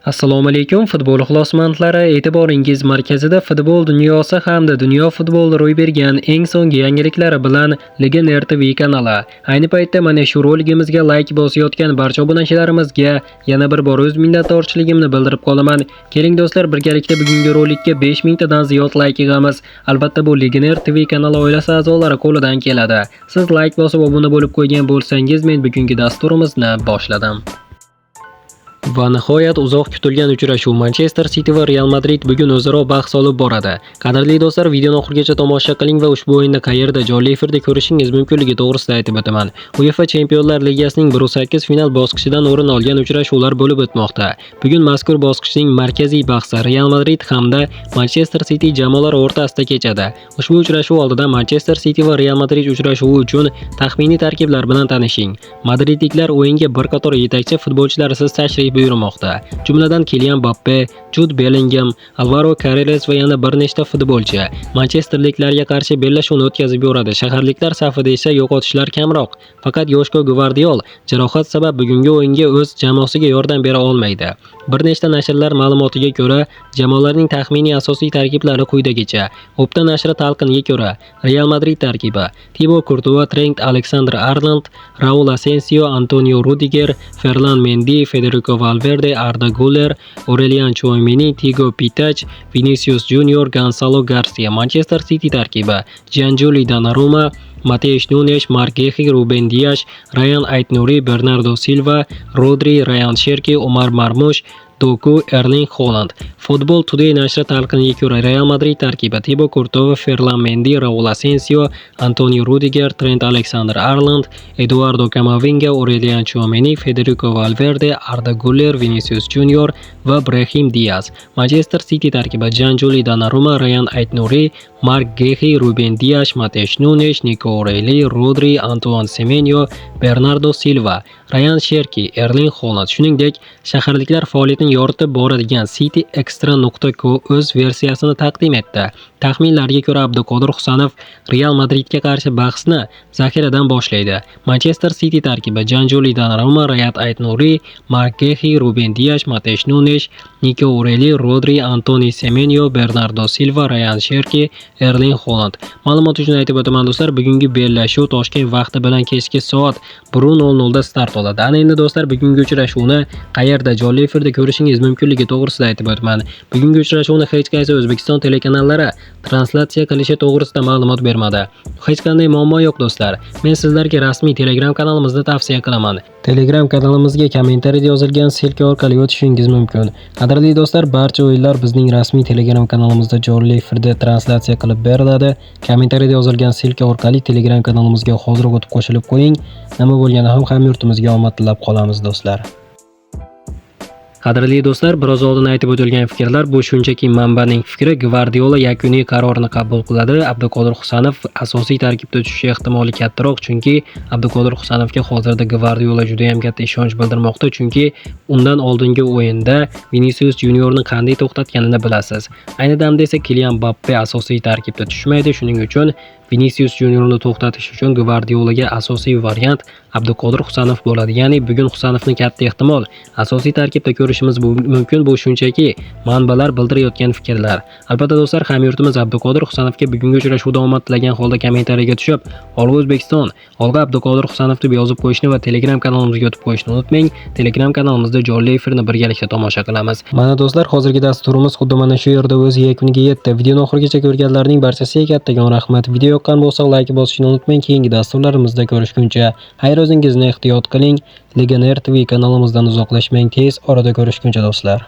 Assalomu alaykum futbol ixlosmandlari, e'tiboringiz markazida futbol dunyosi hamda dunyo futbolida ro'y bergan eng so'nggi yangiliklar bilan Legioner TV kanali. Ayni paytda mana shu roligimizga like bosayotgan barcha obunachilarimizga yana bir bor o'z minnatdorchiligimni bildirib qolaman. Keling do'stlar, birgalikda bugungi rolikka 5000 tadan ziyod like yig'amiz. Albatta bu Legioner TV kanali oilasi a'zolari qo'lidan keladi. Siz like bosib obuna bo'lib qo'ygan bo'lsangiz, men bugungi dasturimizni boshladim. Va nihoyat uzoq kutilgan uchrashuv Manchester City va Real Madrid bugun o'zaro bahs olib boradi. Qadrli do'stlar, videoni oxirigacha tomosha qiling va ushbu o'yinni qayerda jonli efirda ko'rishingiz mumkinligi to'g'risida aytib o'taman. UEFA Chempionlar Ligasining 1/8 final bosqichidan o'rin olgan uchrashuvlar bo'lib o'tmoqda. Bugun mazkur bosqichning markaziy bahsi Real Madrid hamda Manchester City jamoalari o'rtasida kechadi. Ushbu uchrashuv oldidan Manchester City va Real Madrid uchrashuvi uchun taxminiy tarkiblar bilan tanishing. Madridliklar o'yinga bir qator yetakchi futbolchilarsiz tashrif buyurmoqda. Jumladan Kylian Mbappe, Jude Bellingham, Alvaro Carreras va yana bir nechta futbolchi manchesterliklarga qarshi bellashuvni o'tkazib yoradi. Shaharliklar safida esa yo'qotishlar kamroq. Faqat Joshko Gvardiol jarohat sabab bugungi o'yinga o'z jamoasiga yordam bera olmaydi. Bir nechta nashrlar ma'lumotiga ko'ra, jamoalarning taxminiy asosiy tarkiblari quyidagicha. Opta nashri talqiniga ko'ra, Real Madrid tarkibi: Thibaut Courtois, Trent Alexander-Arnold, Raul Asensio, Antonio Rudiger, Ferland Mendy, Federico Valverde, Arda Güler, Aurelien Tchouameni, Thiago Pitach, Vinicius Junior, Gonzalo Garcia. Manchester City tarkibi: Gianluigi Donnarumma, Mateus Nunes, Marc Guehi, Ruben Dias, Ryan Aït-Nouri, Bernardo Silva, Rodri, Ryan Cherki, Omar Marmush, Doku, Erling Haaland. Football Today nashri talqiniga ko'ra, Real Madrid tarkibi: Thibaut Courtois, Ferland Mendy, Raul Asensio, Antonio Rudiger, Trent Alexander-Arnold, Eduardo Camavinga, Aurelien Tchouameni, Federico Valverde, Arda Güler, Vinicius Junior va Brahim Diaz. Manchester City tarkibi: Gianluigi Donnarumma, Ryan Aït-Nouri, Marc Guehi, Ruben Dias, Mateus Nunes, Nico O'Reilly, Rodri, Antoine Semenyo, Bernardo Silva, Ryan Cherki, Erling Haaland. Shuningdek, shaharliklar faoliyatini yoritib boradigan cityextra.co o'z versiyasini taqdim etdi. Taxminlarga ko'ra, Abduqodir Husanov Real Madridga qarshi bahsni zaxiradan boshlaydi. Manchester City tarkibi: Gianluigi Donnarumma, Ryan Aït-Nouri, Marc Guehi, Ruben Dias, Mateus Nunes, Nico O'Reilly, Rodri, Antoine Semenyo, Bernardo Silva, Ryan Cherki, Erling Haaland. Ma'lumot uchun aytib o'taman do'stlar, bugungi bellashuv Toshkent vaqti bilan kechki soat 1:00 da start oladi. Ana endi do'stlar, bugungi uchrashuvni qayerda jonli efirda ko'rishingiz mumkinligi to'g'risida aytib o'taman. Bugungi uchrashuvni hech qaysi O'zbekiston telekanallari translyatsiya qilishi to'g'risida ma'lumot bermadi. Hech qanday muammo yo'q do'stlar. Men sizlarga rasmiy Telegram kanalimizni tavsiya qilaman. Telegram kanalimizga kommentariyada yozilgan silka orqali o'tishingiz mumkin. Qadrli do'stlar, barcha o'yinlar bizning rasmiy Telegram kanalimizda jonli efirda translyatsiya qilib beriladi. Kommentariyada yozilgan silka orqali Telegram kanalimizga hozir o'tib qo'shilib qo'ying. Nima bo'lganda ham hamyurtimizga omad tilab qolamiz do'stlar. Qadrli do'stlar, biroz oldin aytib o'tilgan fikrlar bu shunchaki manbaning fikri. Gvardiola yakuniy qarorni qabul qiladi. Abduqodir Husanov asosiy tarkibda tushishi ehtimoli kattaroq, chunki Abduqodir Husanovga hozirda Gvardiola juda ham katta ishonch bildirmoqda, chunki undan oldingi o'yinda Vinicius Juniorni qanday to'xtatganini bilasiz. Ayni damda esa Kylian Mbappe asosiy tarkibda tushmaydi. Shuning uchun Vinicius Juniorni to'xtatish uchun Gvardiolaga asosiy variant Abduqodir Husanov bo'ladi. Ya'ni bugun Husanovni katta ehtimol asosiy tarkibda ko'rishimiz mumkin. Bu shunchaki manbalar bildirayotgan fikrlar. Albatta do'stlar, hamyurtimiz Abduqodir Husanovga bugungi uchrashuvda omad tilagan holda kommentariyaga tushib, "Olg'a O'zbekiston, olg'a Abduqodir Husanov" deb yozib qo'yishni va Telegram kanalimizga o'tib qo'yishni unutmang. Telegram kanalimizda jonli efirni birgalikda tomosha qilamiz. Mana do'stlar, hozirgi dasturimiz xuddi mana shu yerda o'z yakuniga yetdi. Videoni oxirigacha ko'rganlarning barchasiga kattakon rahmat. Video yoqqan bo'lsa, like bosishni unutmang. Keyingi dasturlarimizda ko'rishguncha xayr, o'zingizni ehtiyot qiling. Legioner TV kanalimizdan uzoqlashmang. Tez orada ko'rishguncha do'stlar.